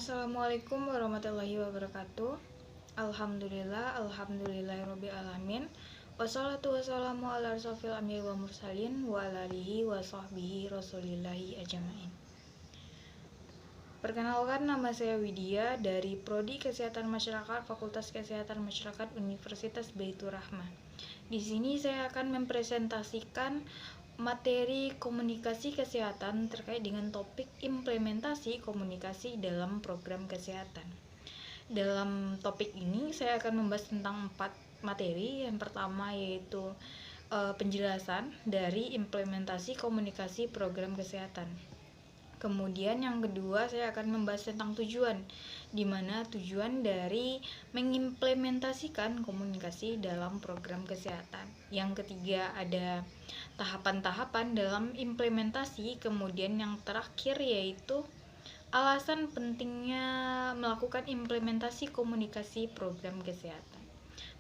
Assalamualaikum warahmatullahi wabarakatuh. Alhamdulillahirabbil alamin. Wassalatu wassalamu ala asyrofil anbiya'i wal mursalin wa ala alihi wa sahbihi rasulillahi ajmain. Perkenalkan, nama saya Widya dari Prodi Kesehatan Masyarakat Fakultas Kesehatan Masyarakat Universitas Baitur Rahmah. Di sini saya akan mempresentasikan materi komunikasi kesehatan terkait dengan topik implementasi komunikasi dalam program kesehatan. Dalam topik ini saya akan membahas tentang 4 materi. Yang pertama yaitu penjelasan dari implementasi komunikasi program kesehatan. Kemudian yang kedua saya akan membahas tentang tujuan, di mana tujuan dari mengimplementasikan komunikasi dalam program kesehatan. Yang ketiga ada tahapan-tahapan dalam implementasi. Kemudian yang terakhir yaitu alasan pentingnya melakukan implementasi komunikasi program kesehatan.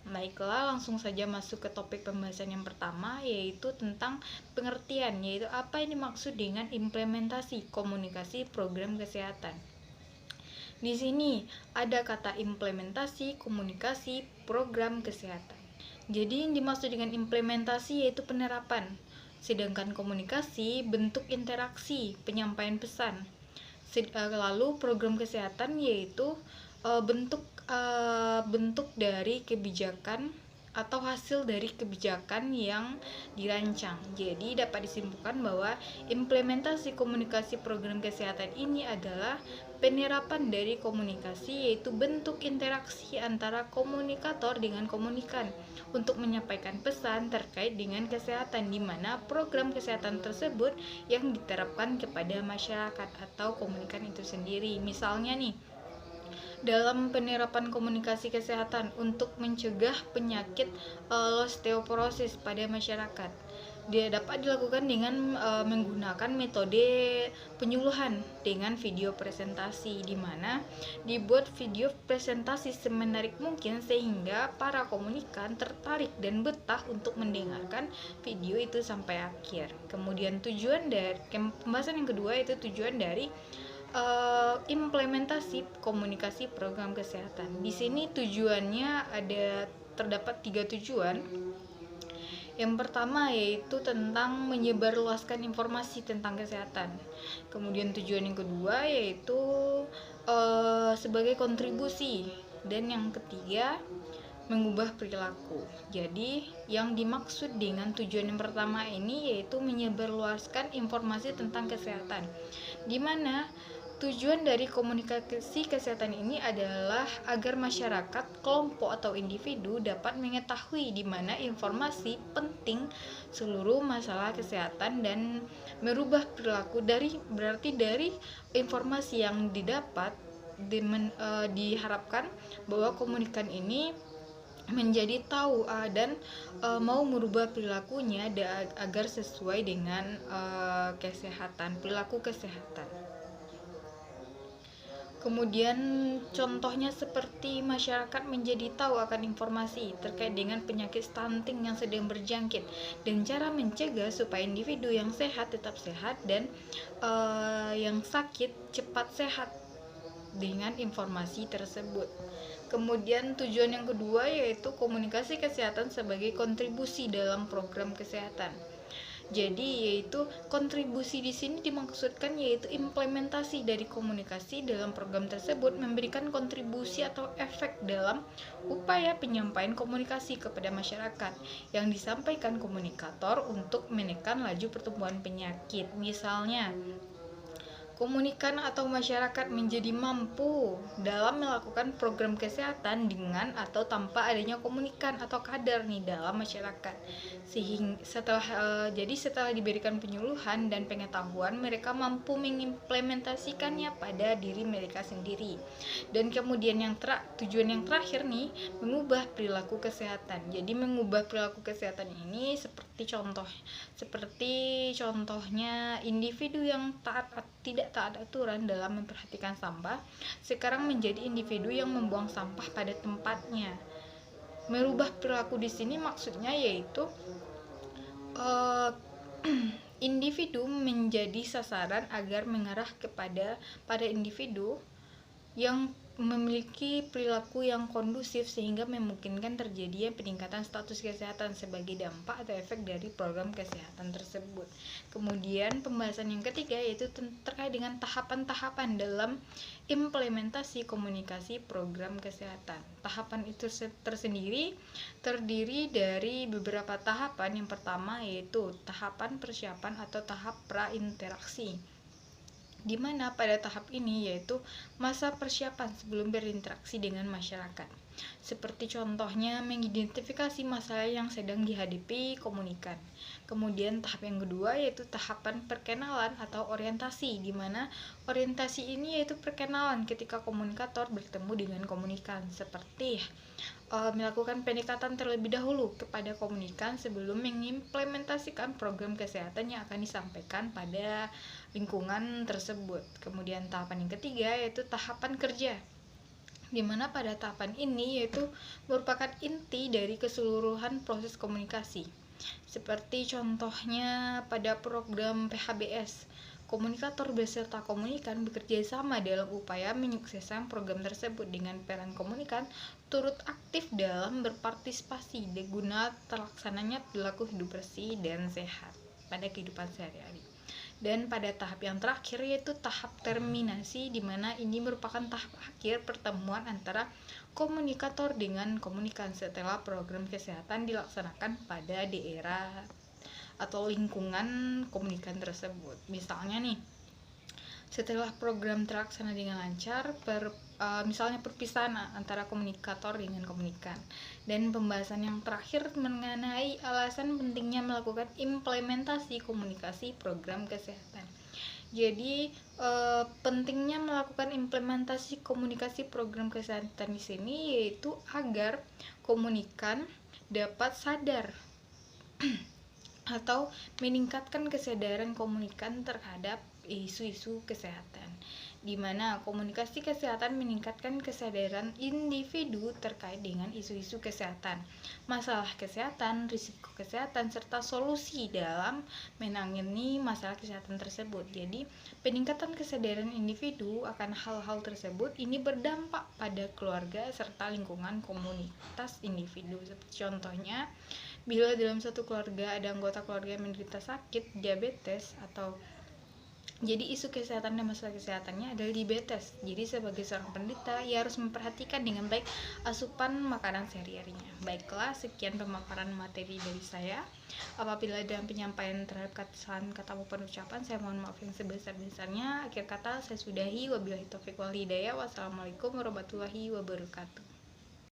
Baiklah, langsung saja masuk ke topik pembahasan yang pertama, yaitu tentang pengertian, yaitu apa yang dimaksud dengan implementasi komunikasi program kesehatan. Di sini ada kata implementasi komunikasi program kesehatan. Jadi yang dimaksud dengan implementasi yaitu penerapan, sedangkan komunikasi bentuk interaksi, penyampaian pesan. Lalu program kesehatan yaitu bentuk dari kebijakan atau hasil dari kebijakan yang dirancang. Jadi dapat disimpulkan bahwa implementasi komunikasi program kesehatan ini adalah penerapan dari komunikasi, yaitu bentuk interaksi antara komunikator dengan komunikan untuk menyampaikan pesan terkait dengan kesehatan, di mana program kesehatan tersebut yang diterapkan kepada masyarakat atau komunikan itu sendiri. Misalnya nih, dalam penerapan komunikasi kesehatan untuk mencegah penyakit osteoporosis pada masyarakat, dia dapat dilakukan dengan menggunakan metode penyuluhan dengan video presentasi, di mana dibuat video presentasi semenarik mungkin sehingga para komunikan tertarik dan betah untuk mendengarkan video itu sampai akhir. Kemudian tujuan dari pembahasan yang kedua itu tujuan dari implementasi komunikasi program kesehatan. Di sini tujuannya terdapat 3 tujuan. Yang pertama yaitu tentang menyebarluaskan informasi tentang kesehatan. Kemudian tujuan yang kedua yaitu sebagai kontribusi, dan yang ketiga mengubah perilaku. Jadi yang dimaksud dengan tujuan yang pertama ini yaitu menyebarluaskan informasi tentang kesehatan, di mana tujuan dari komunikasi kesehatan ini adalah agar masyarakat, kelompok atau individu dapat mengetahui di mana informasi penting seluruh masalah kesehatan dan merubah perilaku. Berarti dari informasi yang didapat diharapkan bahwa komunikan ini menjadi tahu dan mau merubah perilakunya agar sesuai dengan perilaku kesehatan. Kemudian contohnya seperti masyarakat menjadi tahu akan informasi terkait dengan penyakit stunting yang sedang berjangkit dan cara mencegah supaya individu yang sehat tetap sehat dan yang sakit cepat sehat dengan informasi tersebut. Kemudian tujuan yang kedua yaitu komunikasi kesehatan sebagai kontribusi dalam program kesehatan. Jadi yaitu kontribusi di sini dimaksudkan yaitu implementasi dari komunikasi dalam program tersebut memberikan kontribusi atau efek dalam upaya penyampaian komunikasi kepada masyarakat yang disampaikan komunikator untuk menekan laju pertumbuhan penyakit. Misalnya, komunikan atau masyarakat menjadi mampu dalam melakukan program kesehatan dengan atau tanpa adanya komunikan atau kader nih dalam masyarakat. Setelah diberikan penyuluhan dan pengetahuan, mereka mampu mengimplementasikannya pada diri mereka sendiri. Dan kemudian tujuan yang terakhir nih, mengubah perilaku kesehatan. Jadi mengubah perilaku kesehatan ini seperti contohnya individu yang tidak taat aturan dalam memperhatikan sampah sekarang menjadi individu yang membuang sampah pada tempatnya. Merubah perilaku di sini maksudnya yaitu individu menjadi sasaran agar mengarah pada individu yang memiliki perilaku yang kondusif sehingga memungkinkan terjadinya peningkatan status kesehatan sebagai dampak atau efek dari program kesehatan tersebut. Kemudian pembahasan yang ketiga yaitu terkait dengan tahapan-tahapan dalam implementasi komunikasi program kesehatan. Tahapan itu tersendiri terdiri dari beberapa tahapan. Yang pertama yaitu tahapan persiapan atau tahap prainteraksi, di mana pada tahap ini yaitu masa persiapan sebelum berinteraksi dengan masyarakat. Seperti contohnya mengidentifikasi masalah yang sedang dihadapi komunikan. Kemudian tahap yang kedua yaitu tahapan perkenalan atau orientasi, di mana orientasi ini yaitu perkenalan ketika komunikator bertemu dengan komunikan, seperti melakukan pendekatan terlebih dahulu kepada komunikan sebelum mengimplementasikan program kesehatan yang akan disampaikan pada lingkungan tersebut. Kemudian tahapan yang ketiga yaitu tahapan kerja, di mana pada tahapan ini yaitu merupakan inti dari keseluruhan proses komunikasi. Seperti contohnya pada program PHBS, komunikator beserta komunikan bekerja sama dalam upaya menyukseskan program tersebut dengan peran komunikan turut aktif dalam berpartisipasi guna terlaksananya perilaku hidup bersih dan sehat pada kehidupan sehari-hari. Dan pada tahap yang terakhir yaitu tahap terminasi, di mana ini merupakan tahap akhir pertemuan antara komunikator dengan komunikan setelah program kesehatan dilaksanakan pada daerah atau lingkungan komunikan tersebut. Misalnya nih, setelah program terlaksana dengan lancar, misalnya perpisahan antara komunikator dengan komunikan. Dan pembahasan yang terakhir mengenai alasan pentingnya melakukan implementasi komunikasi program kesehatan. Jadi pentingnya melakukan implementasi komunikasi program kesehatan di sini yaitu agar komunikan dapat sadar atau meningkatkan kesadaran komunikan terhadap isu-isu kesehatan, di mana komunikasi kesehatan meningkatkan kesadaran individu terkait dengan isu-isu kesehatan, masalah kesehatan, risiko kesehatan, serta solusi dalam menangani masalah kesehatan tersebut. Jadi, peningkatan kesadaran individu akan hal-hal tersebut ini berdampak pada keluarga serta lingkungan komunitas individu. Seperti contohnya, bila dalam satu keluarga ada anggota keluarga yang menderita sakit diabetes atau jadi isu kesehatan dan masalah kesehatannya adalah diabetes. Jadi sebagai seorang penderita, ia harus memperhatikan dengan baik asupan makanan sehari-harinya. Baiklah, sekian pemaparan materi dari saya. Apabila ada penyampaian terhadap kesalahan kata maupun ucapan, saya mohon maaf yang sebesar-besarnya. Akhir kata saya sudahi. Wabillahi taufiq wal hidayah. Wassalamualaikum warahmatullahi wabarakatuh.